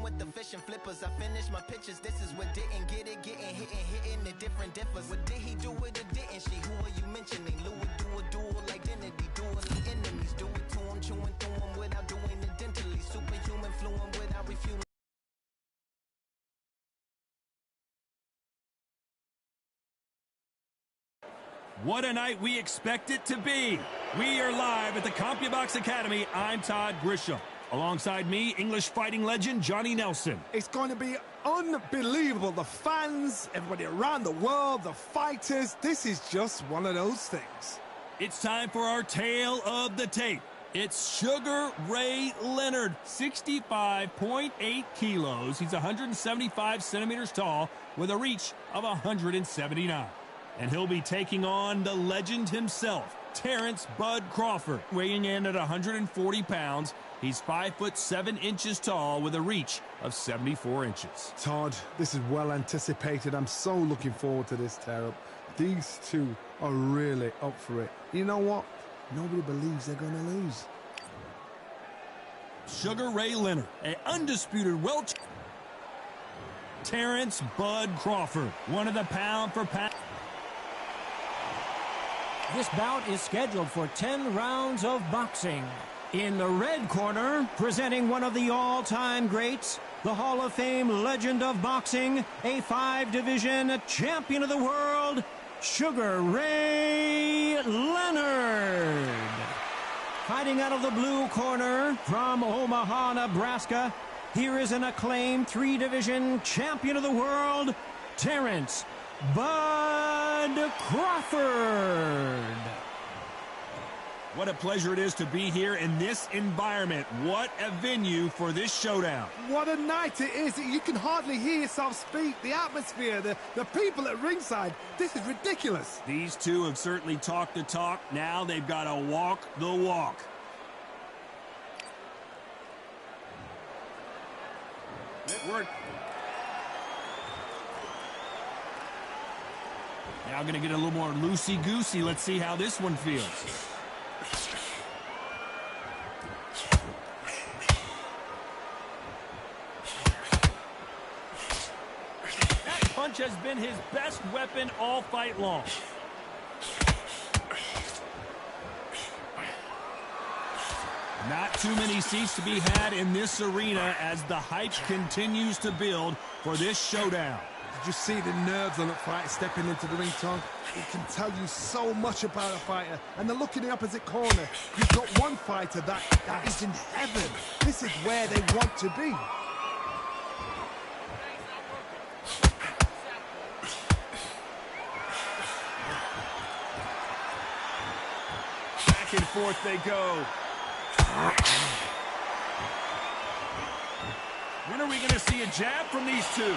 with the fish and flippers. I finished my pictures. This is what didn't get it, getting hit and hitting the different differs. What did he do with it, didn't she? Who are you mentioning? Lou would do a dual identity, dueling enemies. Do it to him, chewing through him without doing it dentally. Superhuman, fluent without refueling. What a night we expect it to be. We are live at the CompuBox Academy. I'm Todd Grisham. Alongside me, English fighting legend Johnny Nelson. It's going to be unbelievable. The fans, everybody around the world, the fighters. This is just one of those things. It's time for our tale of the tape. It's Sugar Ray Leonard, 65.8 kilos. He's 175 centimeters tall with a reach of 179. And he'll be taking on the legend himself, Terrence Bud Crawford, weighing in at 140 pounds. He's 5'7" tall with a reach of 74 inches. Todd, this is well anticipated. I'm so looking forward to this tear-up. These two are really up for it. You know what? Nobody believes they're going to lose. Sugar Ray Leonard, an undisputed welter. Terrence Bud Crawford, one of the pound-for-pound. This bout is scheduled for 10 rounds of boxing. In the red corner, presenting one of the all-time greats, the Hall of Fame legend of boxing, a 5-division champion of the world, Sugar Ray Leonard. Fighting out of the blue corner from Omaha, Nebraska, here is an acclaimed 3-division champion of the world, Terrence Bud Crawford. What a pleasure it is to be here in this environment. What a venue for this showdown. What a night it is. You can hardly hear yourself speak. The atmosphere, the people at ringside. This is ridiculous. These two have certainly talked the talk. Now they've got to walk the walk. Network. Now going to get a little more loosey-goosey. Let's see how this one feels. That punch has been his best weapon all fight long. Not too many seats to be had in this arena as the hype continues to build for this showdown. Did you see the nerves on that fight stepping into the ring, Tom? It can tell you so much about a fighter. And the look in the opposite corner. You've got one fighter that is in heaven. This is where they want to be. Back and forth they go. When are we going to see a jab from these two?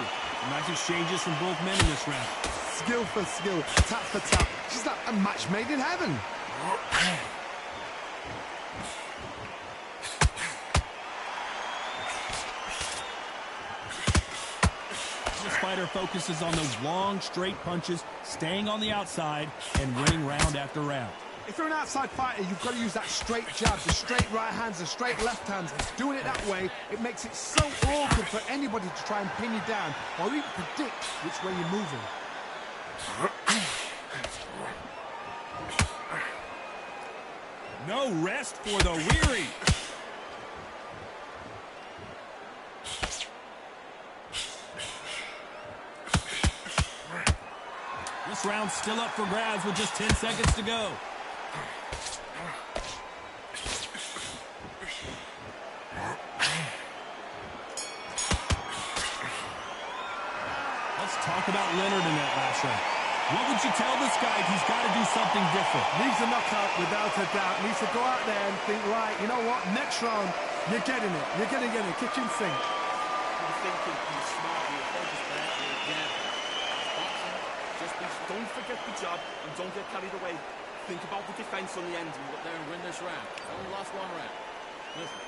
Nice exchanges from both men in this round. Skill for skill, tap for tap. Just like a match made in heaven. This fighter focuses on those long, straight punches, staying on the outside, and winning round after round. If you're an outside fighter, you've got to use that straight jab, the straight right hands, the straight left hands. Doing it that way, it makes it so awkward for anybody to try and pin you down or even predict which way you're moving. No rest for the weary. This round's still up for grabs with just 10 seconds to go. Let's talk about Leonard in that last round. What would you tell this guy if he's got to do something different? Needs a knockout without a doubt. Needs to go out there and think, right, you know what, next round, you're getting it. You're going to get it. Kitchen sink. You're thinking, you're smart, you're focused there, you're boxing. Don't forget the job and don't get carried away. Think about the defense on the end and go there and win this round. Only last one round. Listen.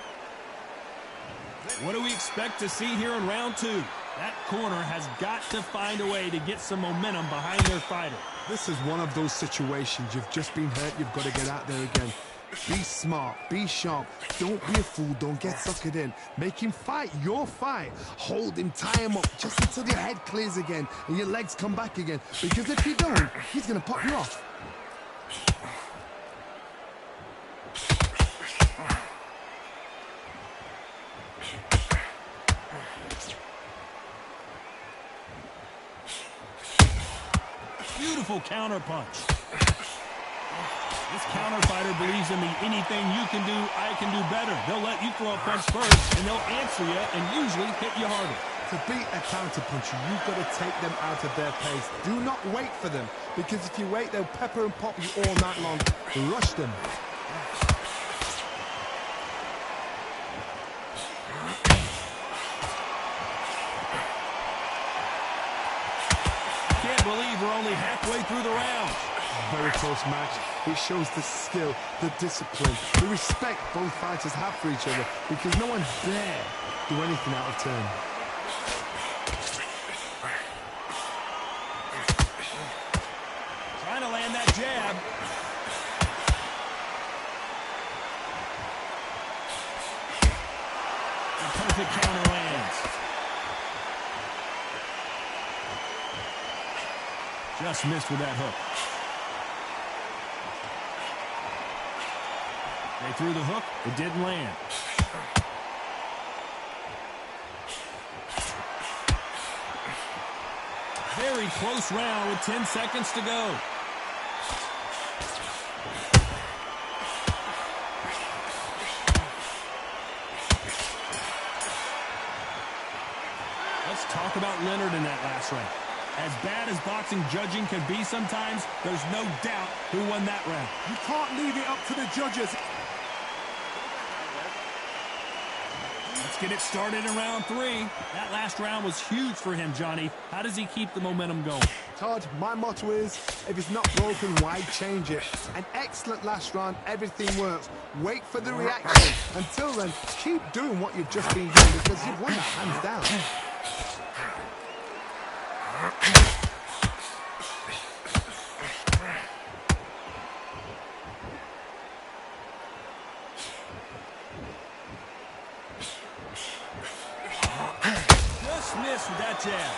What do we expect to see here in round two? That corner has got to find a way to get some momentum behind their fighter. This is one of those situations. You've just been hurt. You've got to get out there again. Be smart, be sharp, don't be a fool, don't get suckered in. Make him fight your fight. Hold him, tie him up, just until your head clears again and your legs come back again. Because if you don't, he's gonna pop you off. Beautiful counter punch. This counter fighter believes in the anything you can do, I can do better. They'll let you throw a punch first, and they'll answer you and usually hit you harder. To beat a counter puncher, you've got to take them out of their pace. Do not wait for them, because if you wait, they'll pepper and pop you all night long. Rush them. Can't believe we're only halfway through the round. Very close match. It shows the skill, the discipline, the respect both fighters have for each other, because no one dare do anything out of turn. Trying to land that jab. The perfect counter lands. Just missed with that hook. They threw the hook, it didn't land. Very close round with 10 seconds to go. Let's talk about Leonard in that last round. As bad as boxing judging can be sometimes, there's no doubt who won that round. You can't leave it up to the judges. Let's get it started in round 3. That last round was huge for him, Johnny. How does he keep the momentum going? Todd, my motto is, if it's not broken, why change it? An excellent last round, everything works. Wait for the reaction. Until then, keep doing what you've just been doing, because you've won that hands down. Just missed with that jab.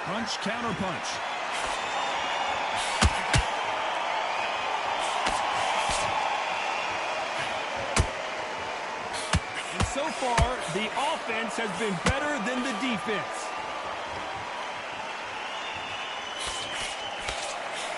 Punch, counter punch. And so far, the offense has been better than the defense.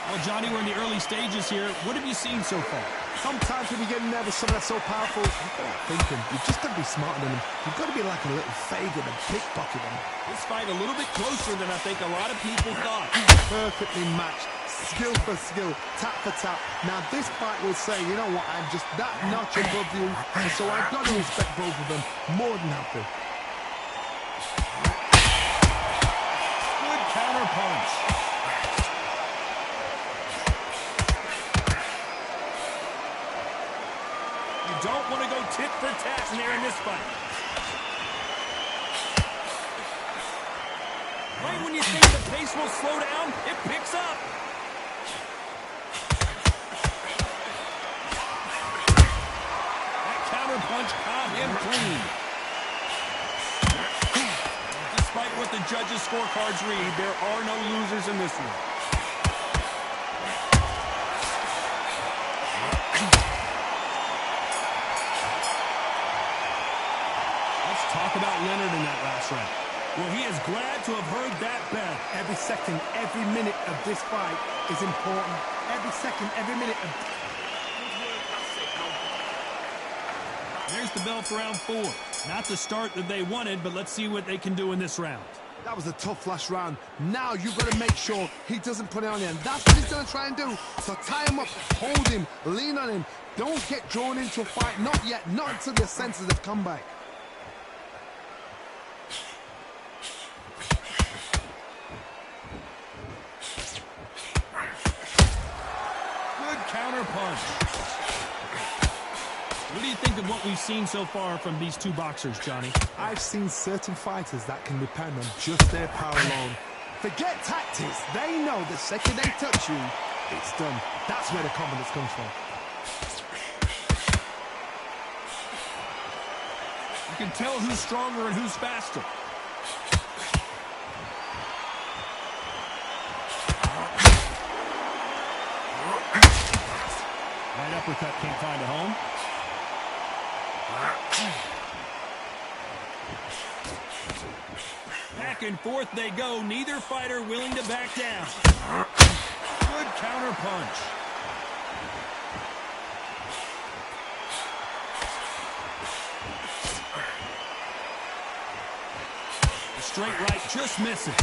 Well, Johnny, we're in the early stages here. What have you seen so far? Sometimes when you get nervous, something that's so powerful, you've got to think him. You've just got to be smarter than him. You've got to be like a little Fagin and pickpocket him. This fight a little bit closer than I think a lot of people thought. Perfectly matched. Skill for skill. Tap for tap. Now, this fight will say, you know what, I'm just that notch above you, and so I've got to respect both of them. More than happy. Good counter punch. Don't want to go tit for tat in there in this fight. Right when you think the pace will slow down, it picks up. That counter punch caught him clean. Despite what the judges' scorecards read, there are no losers in this one. Talk about Leonard in that last round. Well, he is glad to have heard that bell. Every second, every minute of this fight is important. Every second, every minute of... There's the bell for round 4. Not the start that they wanted, but let's see what they can do in this round. That was a tough last round. Now you've got to make sure he doesn't put it on you. And that's what he's going to try and do. So tie him up, hold him, lean on him. Don't get drawn into a fight. Not yet. Not until your senses have come back. Counter punch. What do you think of what we've seen so far from these two boxers, Johnny? I've seen certain fighters that can depend on just their power alone. Forget tactics. They know the second they touch you, It's done. That's where the confidence comes from. You can tell who's stronger and who's faster. Right uppercut can't find a home. Back and forth they go. Neither fighter willing to back down. Good counter punch. The straight right just misses.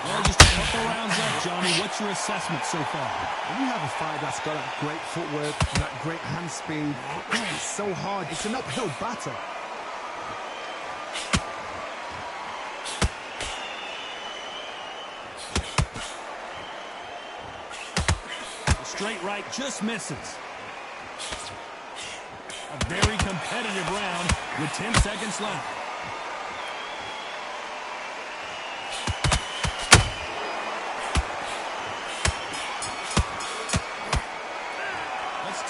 Well, just a couple rounds left, Johnny. What's your assessment so far? When you have a fight that's got that great footwork and that great hand speed, it's so hard. It's an uphill battle. The straight right just misses. A very competitive round with 10 seconds left.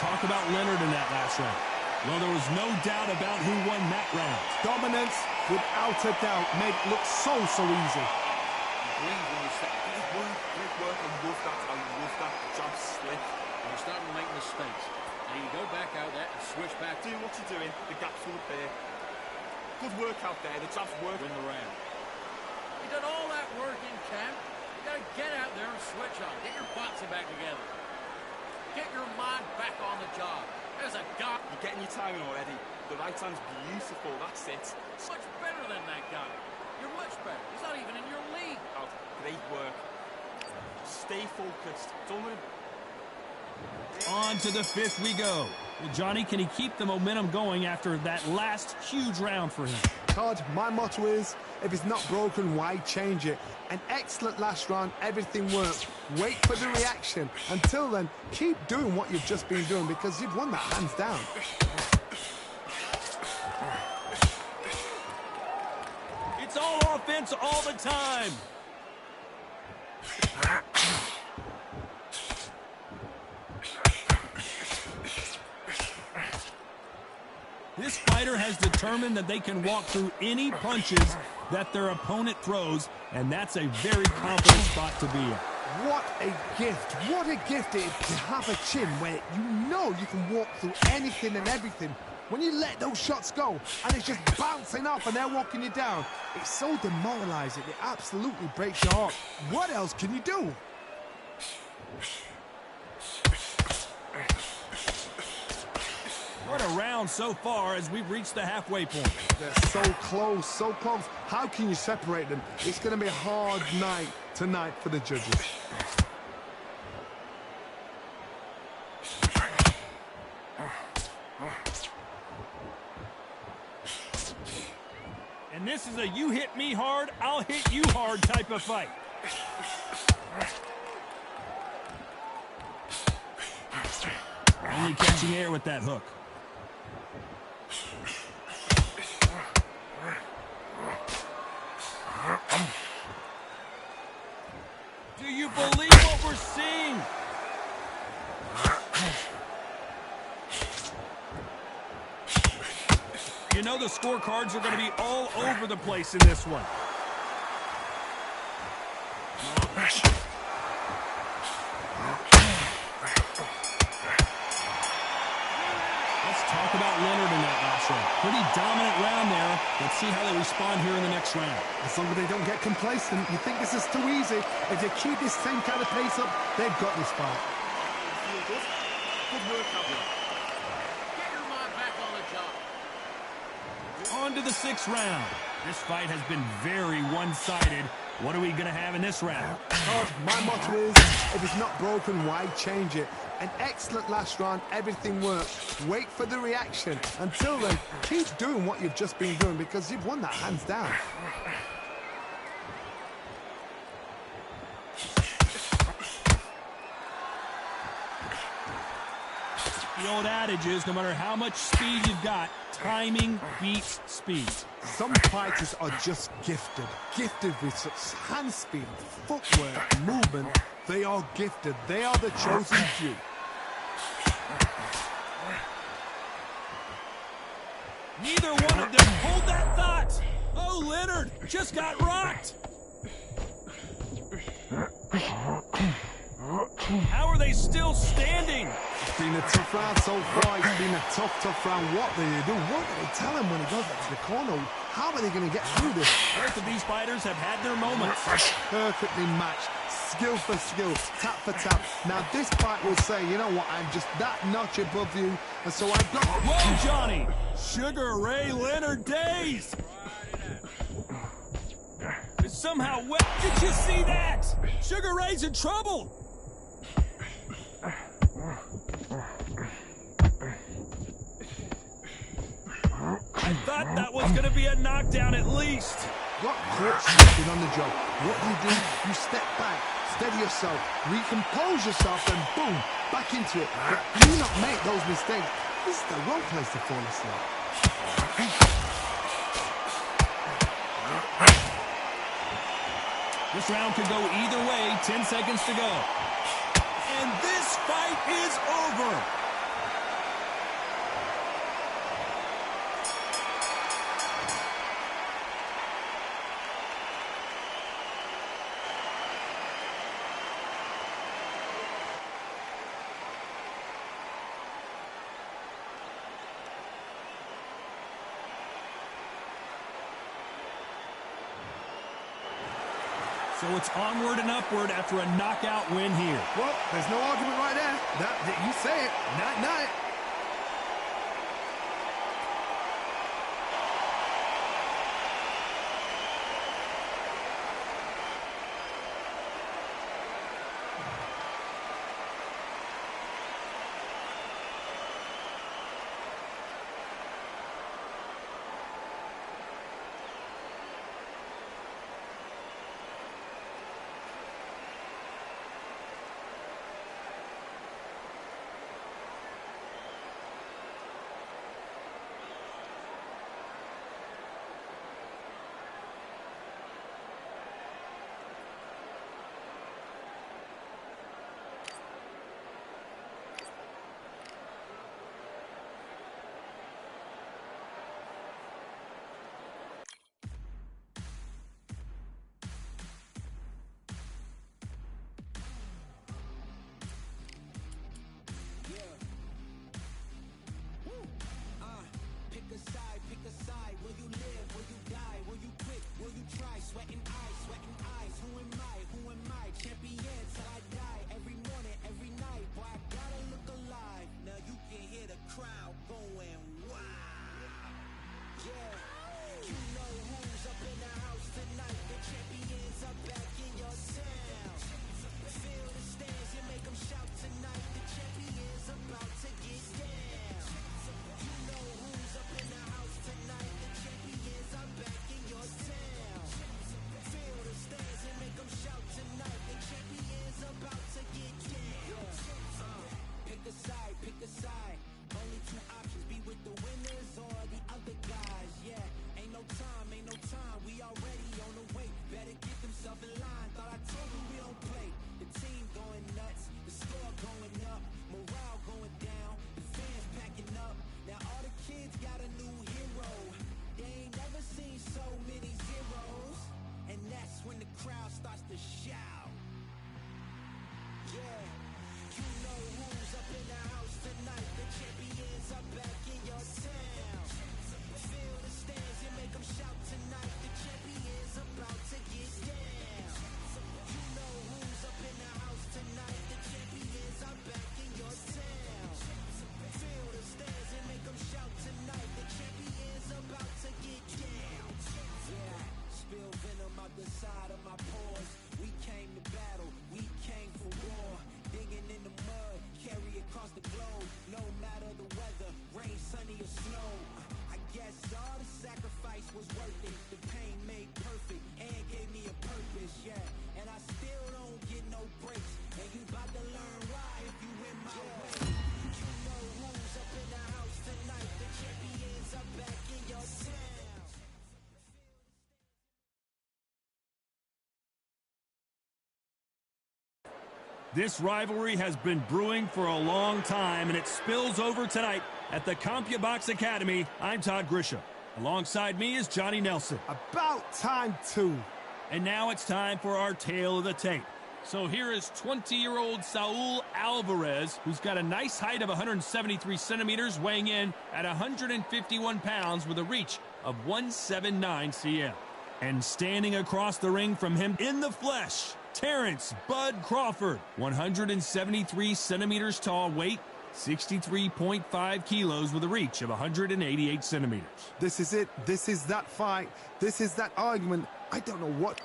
Talk about Leonard in that last round. Well, there was no doubt about who won that round. Dominance, without a doubt, made it look so easy. Great work. I love that. Jab slip. You're starting to make mistakes. Now you go back out there and switch back. Do what you're doing. The gap's all there. Good work out there. The jab's work. Win the round. You did all that work in camp. You got to get out there and switch on. Get your boxing back together. Get your mind back on the job. There's a guy. You're getting your timing already. The right hand's beautiful. That's it. Much better than that guy. You're much better. He's not even in your league. Oh, great work. Stay focused. Don't let him... On to the fifth we go. Well, Johnny, can he keep the momentum going after that last huge round for him? Todd, my motto is, if it's not broken, why change it? An excellent last round, everything worked. Wait for the reaction. Until then, keep doing what you've just been doing because you've won that hands down. It's all offense all the time. This fighter has determined that they can walk through any punches that their opponent throws, and that's a very confident spot to be in. What a gift. What a gift it is to have a chin where you know you can walk through anything and everything. When you let those shots go and it's just bouncing off and they're walking you down, it's so demoralizing. It absolutely breaks your heart. What else can you do? What a round so far as we've reached the halfway point. They're so close, so close. How can you separate them? It's going to be a hard night tonight for the judges. And this is a you hit me hard, I'll hit you hard type of fight. Only catching air with that hook. Do you believe what we're seeing? You know the scorecards are going to be all over the place in this one. Let's talk about Leonard in that last round. Pretty dominant round there. Let's see how they respond here in the next round. As long as they don't get complacent, you think this is too easy. If they keep this same kind of pace up, they've got this fight. Feel good? Good work out there. Get your mind back on the job. On to the sixth round. This fight has been very one-sided. What are we going to have in this round? Todd, my motto is, if it's not broken, why change it? An excellent last round, everything worked. Wait for the reaction. Until then, keep doing what you've just been doing because you've won that hands down. The old adage is, no matter how much speed you've got, timing beats speed. Some fighters are just gifted. Gifted with such hand speed, footwork, movement. They are gifted. They are the chosen few. Neither one of them hold that thought. Oh, Leonard just got rocked. How are they still standing? It's been a tough round so far. It's been a tough round. What do they do? What do they tell him when he goes back to the corner? How are they going to get through this? Both of these fighters have had their moments. Perfectly matched. Skill for skill. Tap for tap. Now this fight will say, you know what? I'm just that notch above you. And so I've got... Whoa, Johnny! Sugar Ray Leonard days! It's somehow wet. Did you see that? Sugar Ray's in trouble. I thought that was going to be a knockdown at least. Got caught slipping on the job. What do? You step back, steady yourself, recompose yourself, and boom, back into it. But do not make those mistakes. This is the wrong place to fall asleep. This round could go either way. 10 seconds to go. And this fight is over. So it's onward and upward after a knockout win here. Well, there's no argument right there. You say it. Night-night. This rivalry has been brewing for a long time, and it spills over tonight at the CompuBox Academy. I'm Todd Grisham. Alongside me is Johnny Nelson. About time, too. And now it's time for our tale of the tape. So here is 20-year-old Saul Alvarez, who's got a nice height of 173 centimeters, weighing in at 151 pounds with a reach of 179 cm. And standing across the ring from him in the flesh, Terrence Bud Crawford, 173 centimeters tall, weight 63.5 kilos with a reach of 188 centimeters. This is it. This is that fight. This is that argument. I don't know what.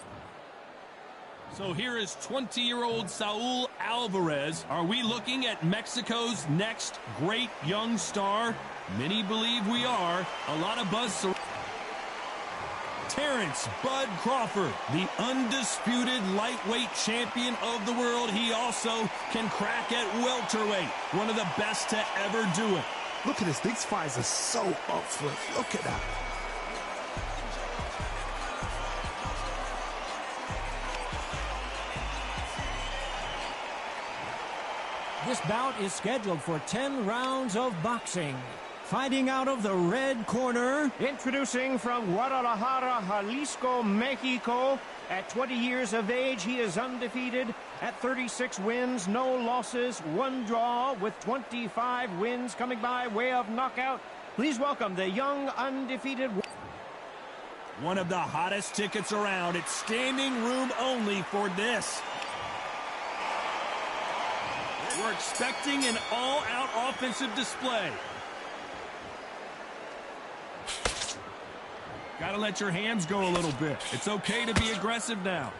So here is 20-year-old Saul Alvarez. Are we looking at Mexico's next great young star? Many believe we are. A lot of buzz. Terrence Bud Crawford, the undisputed lightweight champion of the world. He also can crack at welterweight. One of the best to ever do it. Look at this. These fights are so up for it. Look at that. This bout is scheduled for 10 rounds of boxing. Fighting out of the red corner, introducing from Guadalajara, Jalisco, Mexico. At 20 years of age, he is undefeated at 36 wins, no losses, 1 draw, with 25 wins coming by way of knockout. Please welcome the young undefeated. One of the hottest tickets around. It's standing room only for this. We're expecting an all-out offensive display. Got to let your hands go a little bit. It's okay to be aggressive now.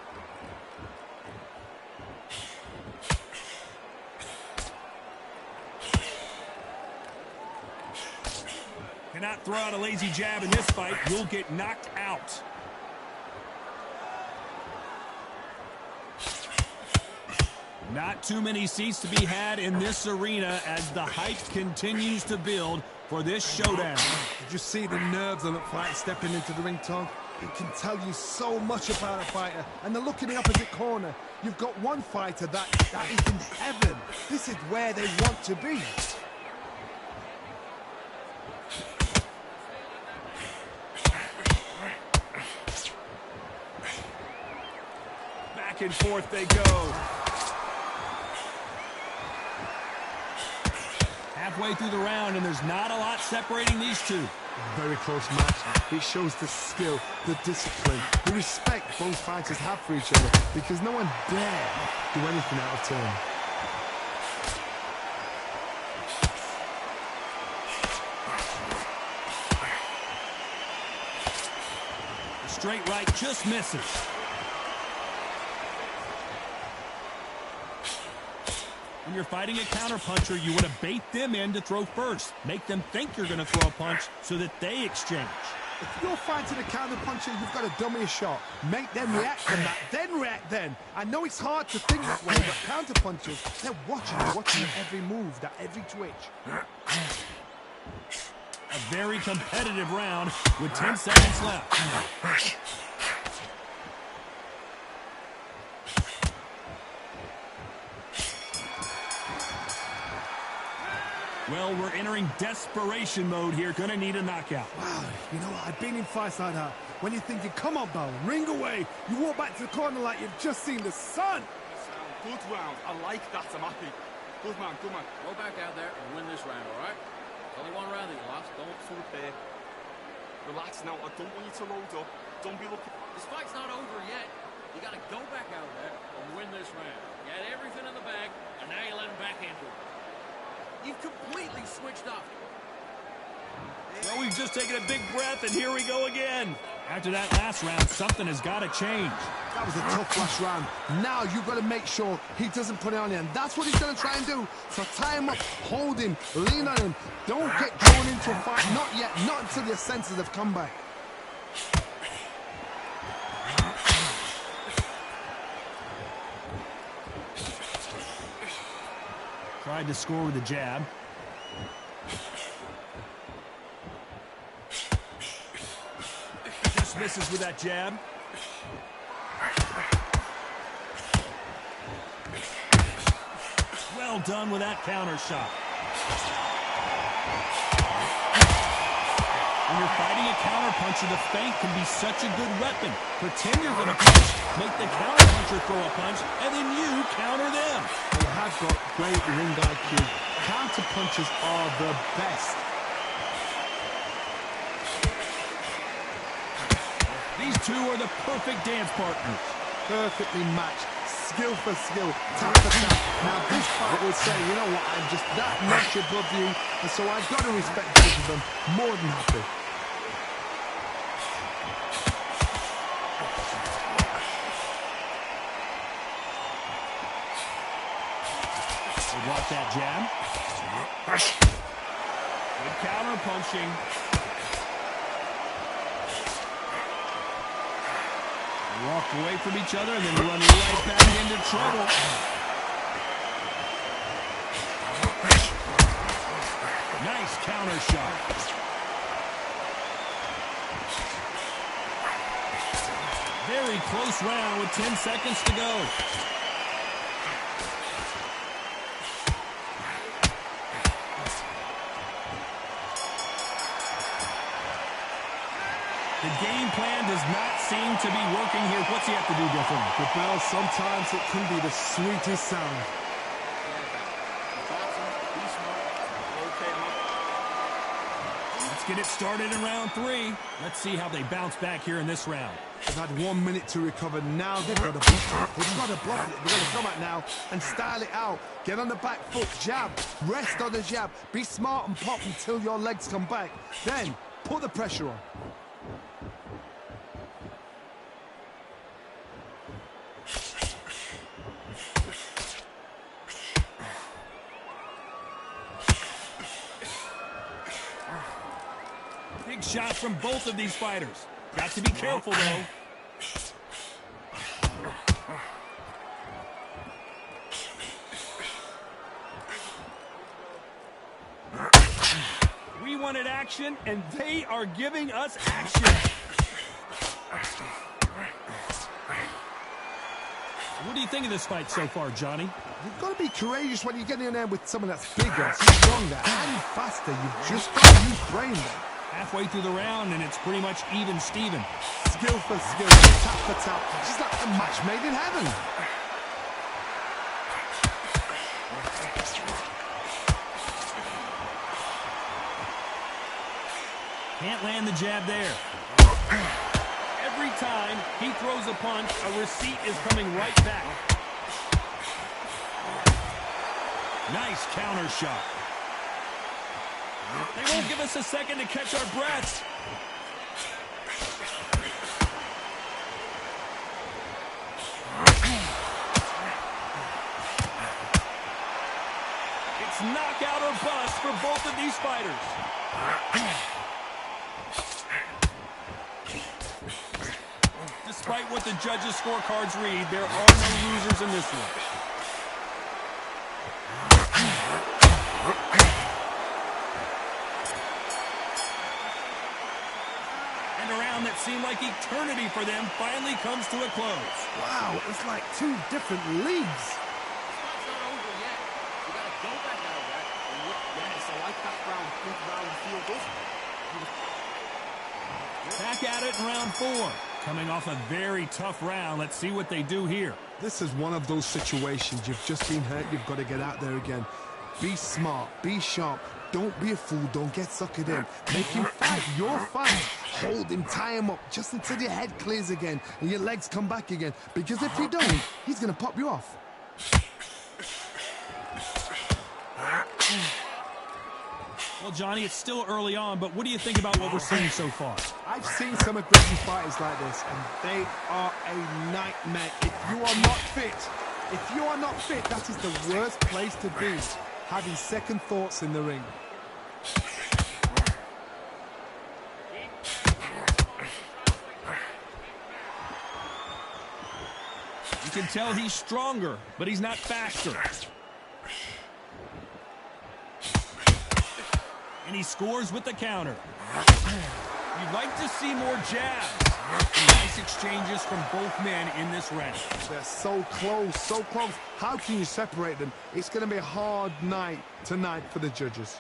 Cannot throw out a lazy jab in this fight. You'll get knocked out. Not too many seats to be had in this arena as the hype continues to build for this showdown. Did you see the nerves on that fight stepping into the ring, Tom? It can tell you so much about a fighter. And the look in the opposite corner. You've got one fighter that is in heaven. This is where they want to be. Back and forth they go. Halfway through the round, and there's not a lot separating these two. Very close match. It shows the skill, the discipline, the respect both fighters have for each other, because no one dare do anything out of turn. The straight right just misses. When you're fighting a counterpuncher, you want to bait them in to throw first. Make them think you're going to throw a punch so that they exchange. If you're fighting a counterpuncher, you've got to dummy a shot. Make them react from that, then react then. I know it's hard to think that way, but counterpunchers, they're watching your every move, that every twitch. A very competitive round with 10 seconds left. Well, we're entering desperation mode here. Gonna need a knockout. Wow, you know what? I've been in fights like that. When you're thinking, come on, Bell, ring away. You walk back to the corner like you've just seen the sun. Good round. I like that. I'm happy. Good man, good man. Go back out there and win this round, all right? Only one round that you lost. Don't sort of pair. Relax now. I don't want you to load up. Don't be looking. This fight's not over yet. You got to go back out there and win this round. You had everything in the bag, and now you let him back into it. You've completely switched off. Well, we've just taken a big breath, and here we go again. After that last round, something has got to change. That was a tough last round. Now you've got to make sure he doesn't put it on you, and that's what he's going to try and do. So tie him up, hold him, lean on him. Don't get drawn into a fight. Not yet. Not until your senses have come back. Tried to score with a jab. Just misses with that jab. Well done with that counter shot. When you're fighting a counterpuncher, the feint can be such a good weapon. Pretend you're going to punch, make the counterpuncher throw a punch, and then you counter them. They have got great ring IQ. Counterpunchers are the best. These two are the perfect dance partners. Perfectly matched. Skill for skill, tap for tap. Now this fight will say, you know what, I'm just that notch above you, and so I've got to respect both of them. More than happy. They block that jab. Good counter punching. Walk away from each other and then run right back into trouble. Nice counter shot. Very close round with 10 seconds to go. The game plan does not seem to be working here. What's he have to do differently? The bell, sometimes it can be the sweetest sound. Let's get it started in round 3. Let's see how they bounce back here in this round. They've had 1 minute to recover. Now they've got to block it. They've got to block it. They've got to come out now and style it out. Get on the back foot, jab, rest on the jab. Be smart and pop until your legs come back. Then put the pressure on. Big shots from both of these fighters. Got to be careful, though. We wanted action, and they are giving us action. What do you think of this fight so far, Johnny? You've got to be courageous when you get in there with someone that's bigger, stronger, and faster. You've just got to use brain there. Halfway through the round, and it's pretty much even Steven. Skill for skill, tap for tap. Just like a match made in heaven. Can't land the jab there. Every time he throws a punch, a receipt is coming right back. Nice counter shot. They won't give us a second to catch our breaths. It's knockout or bust for both of these fighters. Despite what the judges' scorecards read, there are no losers in this one. And a round that seemed like eternity for them finally comes to a close. Wow, it's like two different leagues. It's not over yet. You got to go back out there and look. Yes, I like that round. Think round feel good. Back at it in round 4. Coming off a very tough round. Let's see what they do here. This is one of those situations. You've just been hurt. You've got to get out there again. Be smart. Be sharp. Don't be a fool. Don't get suckered in. Make him fight your fight. Hold him. Tie him up just until your head clears again and your legs come back again. Because if you don't, he's going to pop you off. Well, Johnny, it's still early on, but what do you think about what we're seeing so far? I've seen some aggressive fighters like this, and they are a nightmare. If you are not fit, that is the worst place to be, having second thoughts in the ring. You can tell he's stronger, but he's not faster. And he scores with the counter. You'd like to see more jabs. Nice exchanges from both men in this round. They're so close, so close. How can you separate them? It's going to be a hard night tonight for the judges.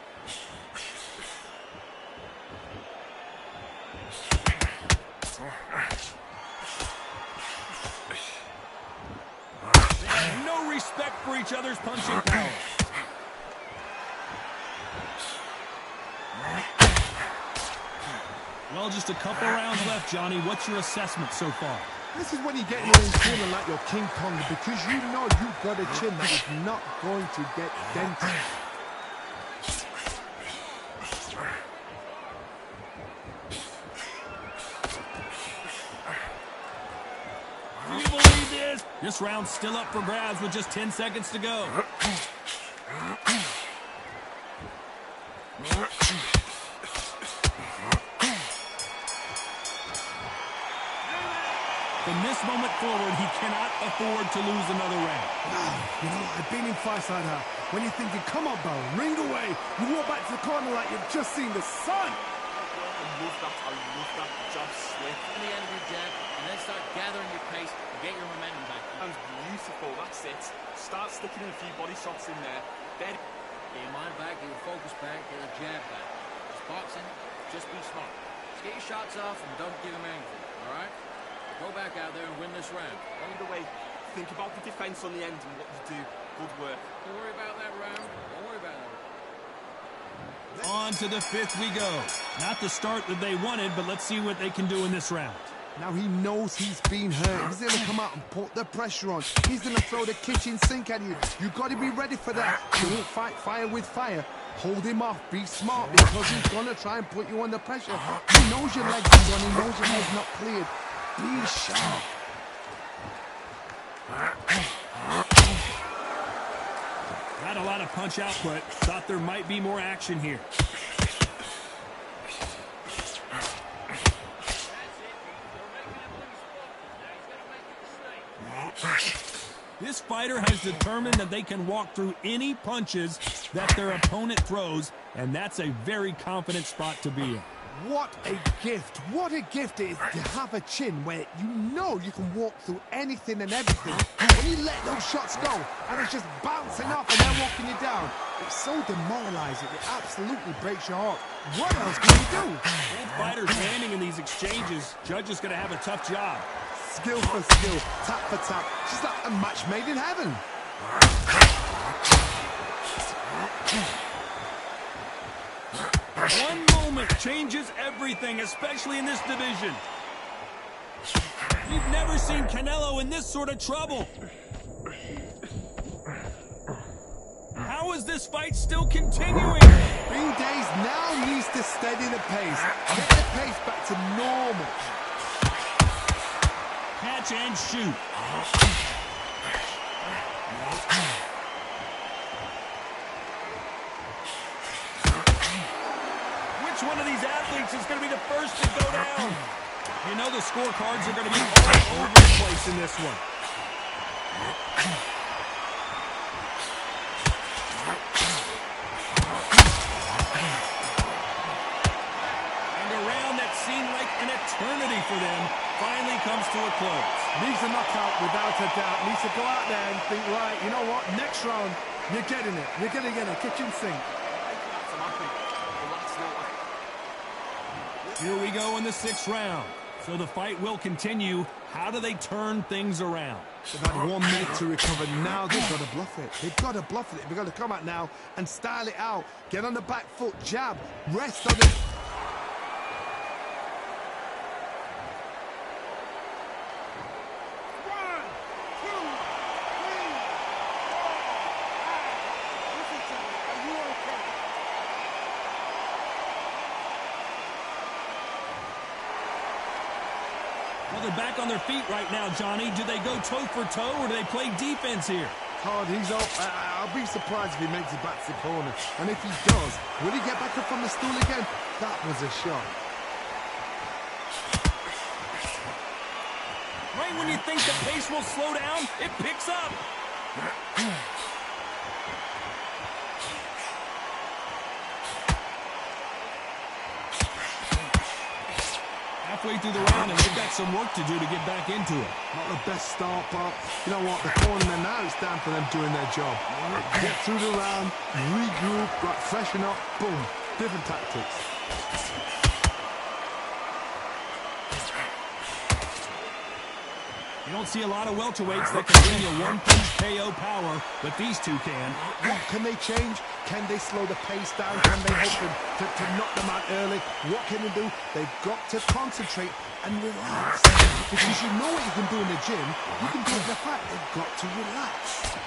They have no respect for each other's punching power. Well, just a couple rounds left, Johnny. What's your assessment so far? This is when you get in the ring feeling like you're King Kong, because you know you've got a chin that is not going to get dented. Do you believe this? This round's still up for grabs with just 10 seconds to go. From this moment forward, he cannot afford to lose another round. You know, I've been in fights like that. When you're thinking, come on, Bell, ring away. You walk back to the corner like you've just seen the sun. I love that jab slip. In the end of your jab, and then start gathering your pace and get your momentum back. And beautiful, that's it. Start sticking in a few body shots in there. Then Get your mind back, get your focus back, get your jab back. It's boxing, just be smart. Just get your shots off and don't give him anything, all right? Go back out there and win this round. either way, think about the defense on the end and what you do. Good work. Don't worry about that round. Don't worry about that. On to the fifth we go. Not the start that they wanted, but let's see what they can do in this round. Now he knows he's been hurt. He's going to come out and put the pressure on. He's going to throw the kitchen sink at you. You've got to be ready for that. You won't fight fire with fire. Hold him off. Be smart, because he's going to try and put you under pressure. He knows your legs are gone. He knows your head's not cleared. Be sharp. Not a lot of punch output. Thought there might be more action here. This fighter has determined that they can walk through any punches that their opponent throws, and that's a very confident spot to be in. What a gift. What a gift it is to have a chin where you know you can walk through anything and everything. When you let those shots go and it's just bouncing off and they're walking you down, it's so demoralizing. It absolutely breaks your heart. What else can you do? Both fighters landing in these exchanges. Judge is going to have a tough job. Skill for skill, tap for tap. She's like a match made in heaven. One moment changes everything, especially in this division. We've never seen Canelo in this sort of trouble. How is this fight still continuing? Green Days now needs to steady the pace. Get the pace back to normal. Catch and shoot. Which one of these athletes is going to be the first to go down? You know the scorecards are going to be all over the place in this one. And a round that seemed like an eternity for them finally comes to a close. Needs a knockout without a doubt. Needs to go out there and think, right, you know what, next round, you're getting it. You're going to get a kitchen sink. Here we go in the sixth round. So the fight will continue. How do they turn things around? They've had 1 minute to recover. Now they've got to bluff it. They've got to bluff it. They've got to come out now and style it out. Get on the back foot, jab, rest on it. Well, they're back on their feet right now, Johnny. Do they go toe for toe or do they play defense here? Todd, he's up. I'll be surprised if he makes it back to the corner. And if he does, will he get back up on the stool again? That was a shot. Right when you think the pace will slow down, it picks up. halfway through the round, and they've got some work to do to get back into it. Not the best start, but you know what? The corner now, it's time for them doing their job. Get through the round, regroup, right, freshen up, boom. Different tactics. You don't see a lot of welterweights that can bring you one-punch KO power, but these two can. What can they change? Can they slow the pace down? Can they hope to knock them out early? What can they do? They've got to concentrate and relax. Because you know what you can do in the gym. You can do it in the fight. They've got to relax.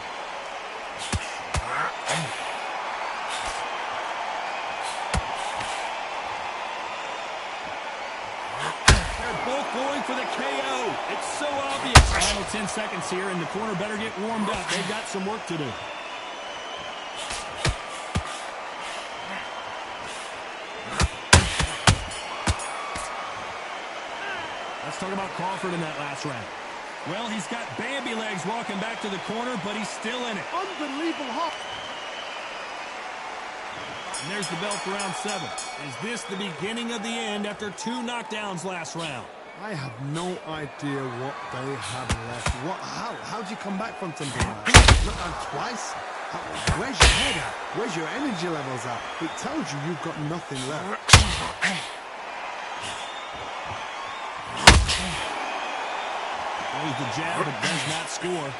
Both going for the KO. It's so obvious. Final 10 seconds here, and the corner better get warmed up. They've got some work to do. Let's talk about Crawford in that last round. Well, he's got Bambi legs walking back to the corner, but he's still in it. Unbelievable hop. And there's the bell for round 7. Is this the beginning of the end after 2 knockdowns last round? I have no idea what they have left. How do you come back from something like that? Not down twice? Where's your head at? Where's your energy levels at? It tells you you've got nothing left. There's the jab, but does not score.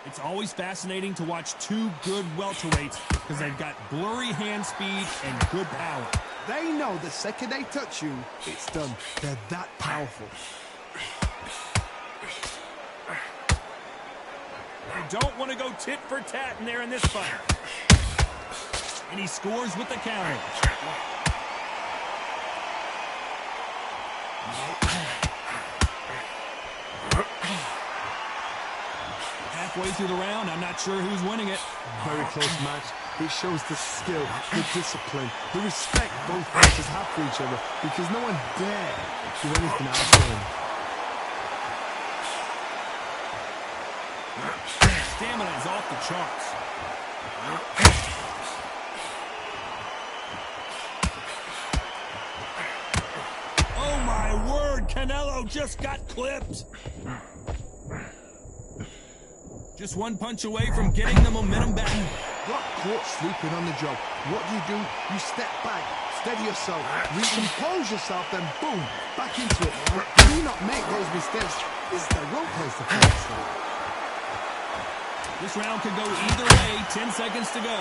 It's always fascinating to watch 2 good welterweights because they've got blurry hand speed and good power. They know the second they touch you, it's done. They're that powerful. You don't want to go tit for tat in there in this fight. And he scores with the counter. Halfway through the round, I'm not sure who's winning it. Very close match. It shows the skill, the discipline, the respect both fighters have for each other because no one dare do anything out of them. Stamina is off the charts. Oh my word, Canelo just got clipped. Just one punch away from getting the momentum back. Got caught sleeping on the job. What do? You step back, steady yourself, recompose yourself, then boom, back into it. Do not make those mistakes. This is the wrong place to finish. This round could go either way. 10 seconds to go.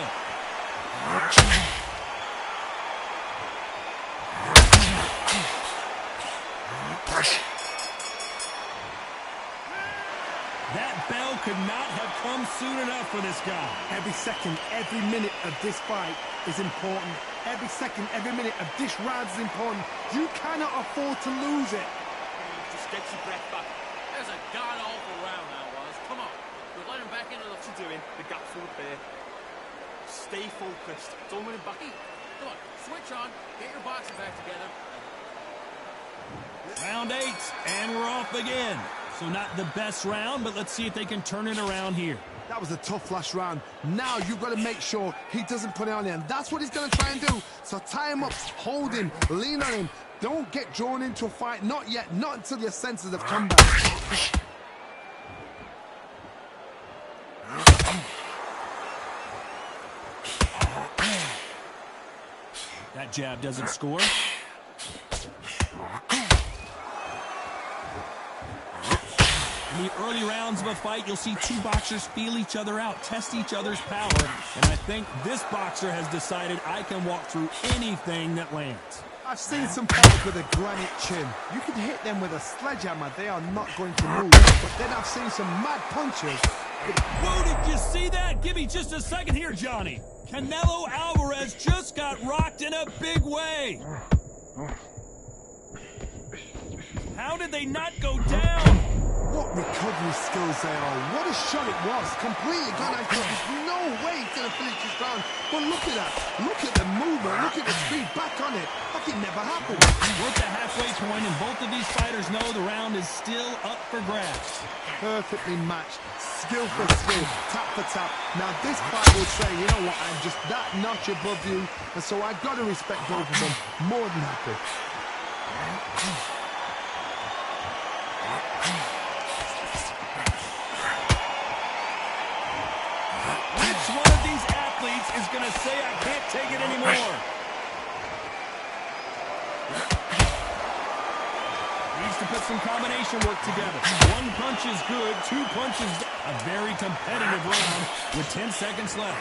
That bell could not have come soon enough for this guy. Every second, every minute of this fight is important. Every second, every minute of this round is important. You cannot afford to lose it. Just get your breath back. There's a god-awful round that was. Come on. We're letting him back into the... What you doing? The gap's all there. Stay focused. Don't let him back. Come on. Switch on. Get your boxing back together. Round 8, and we're off again. So not the best round, but let's see if they can turn it around here. That was a tough last round. Now you've got to make sure he doesn't put it on him. That's what he's going to try and do. So tie him up, hold him, lean on him. Don't get drawn into a fight. Not yet. Not until your senses have come back. That jab doesn't score. In the early rounds of a fight, you'll see 2 boxers feel each other out, test each other's power. And I think this boxer has decided I can walk through anything that lands. I've seen some fighters with a granite chin. You can hit them with a sledgehammer. They are not going to move. But then I've seen some mad punches. Whoa, did you see that? Give me just a second here, Johnny. Canelo Alvarez just got rocked in a big way. How did they not go down? What recovery skills they are. What a shot it was. Completely gone out. There's no way he's going to finish this round. But look at that. Look at the movement. Look at the speed. Back on it. I like it never happened. We're at the halfway point, and both of these fighters know the round is still up for grabs. Perfectly matched, skill for skill, tap for tap. Now this fight will say, you know what, I'm just that notch above you, and so I've got to respect both of them. More than happy. Which one of these athletes is going to say, I can't take it anymore? Needs to put some combination work together. One punch is good, two punches. A very competitive round with 10 seconds left.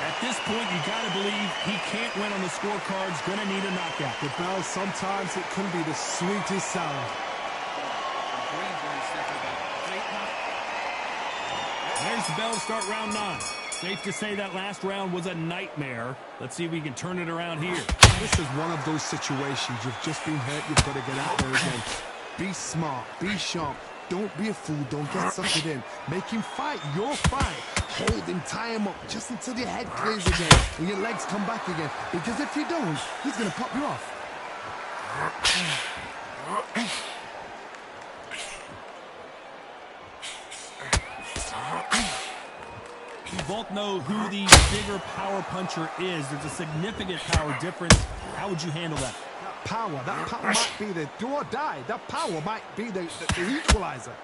At this point, you got to believe he can't win on the scorecard's going to need a knockout. The bell, sometimes it can be the sweetest sound. There's the bell to start round 9. Safe to say that last round was a nightmare. Let's see if we can turn it around here. This is one of those situations. You've just been hurt. You've got to get out there again. Be smart. Be sharp. Don't be a fool. Don't get suckered in. Make him fight your fight. Hold him, tie him up, just until your head clears again and your legs come back again. Because if you don't, he's going to pop you off. We both know who the bigger power puncher is. There's a significant power difference. How would you handle that? That power might be the do or die. That power might be the equalizer.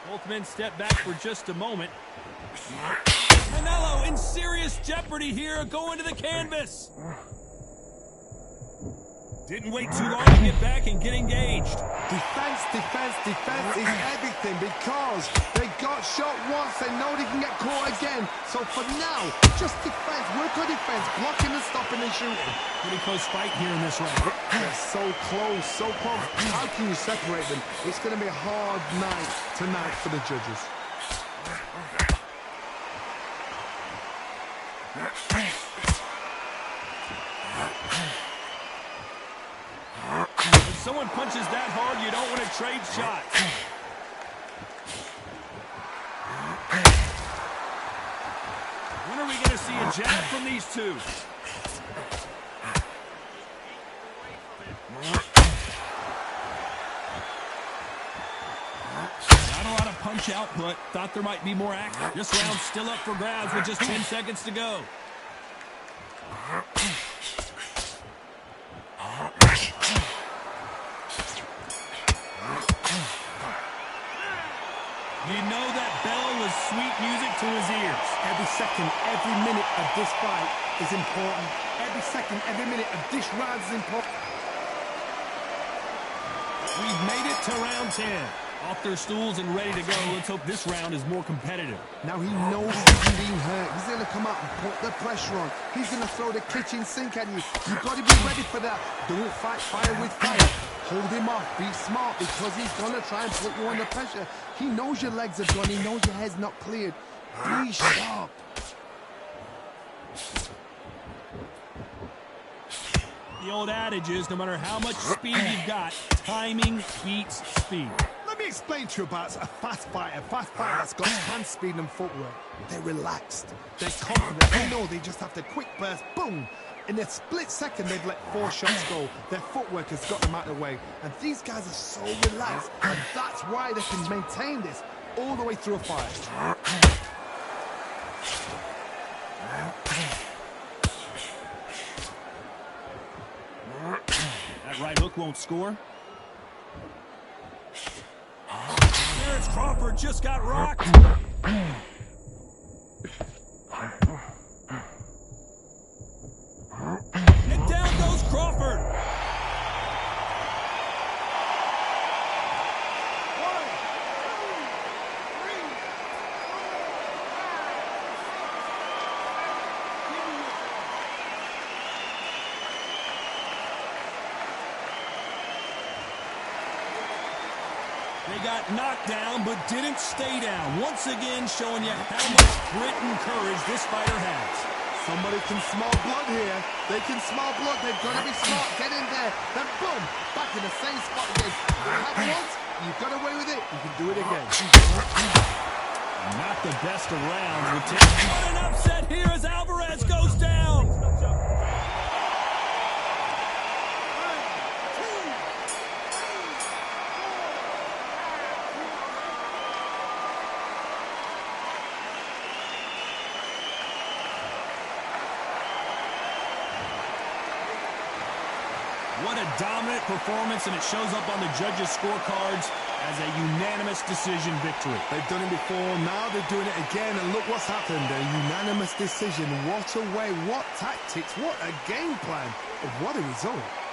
Both men step back for just a moment. Canelo in serious jeopardy here, going to the canvas. Didn't wait too long to get back and get engaged. Defense is everything because they got shot once. They know they can get caught again. So for now, just defense. Work on defense, blocking and stopping and shooting. Pretty close fight here in this round. They're so close, so close. How can you separate them? It's going to be a hard night tonight for the judges. If someone punches that hard, you don't want to trade shots. When are we going to see a jab from these two? Not a lot of punch output. Thought there might be more action. This round's still up for grabs with just 10 seconds to go. You know that bell was sweet music to his ears. Every second, every minute of this fight is important. Every second, every minute of this round is important. We've made it to round 10. Off their stools and ready to go. Let's hope this round is more competitive. Now he knows he's being hurt. He's going to come out and put the pressure on. He's going to throw the kitchen sink at you. You've got to be ready for that. Don't fight fire with fire. Hold him off. Be smart because he's going to try and put you under pressure. He knows your legs are gone. He knows your head's not cleared. Be sharp. The old adage is, no matter how much speed you've got, timing beats speed. Let me explain to you about a fast fighter. Fast fighter that's got hand speed and footwork. They're relaxed. They're confident. They know they just have to quick burst. Boom. In a split second, they've let 4 shots go. Their footwork has got them out of the way. And these guys are so relaxed. And that's why they can maintain this all the way through a fight. That right hook won't score. Terrence Crawford just got rocked. And down goes Crawford. They got knocked down, but didn't stay down. Once again, showing you how much grit and courage this fighter has. Somebody can smell blood here. They can smell blood. They've got to be smart. Get in there. Then boom, back in the same spot again. You have once, you got away with it. You can do it again. Not the best of rounds with Tim. What an upset here as Alvarez goes down. What a dominant performance, and it shows up on the judges' scorecards as a unanimous decision victory. They've done it before, now they're doing it again, and look what's happened. A unanimous decision. What a way, what tactics, what a game plan. What a result.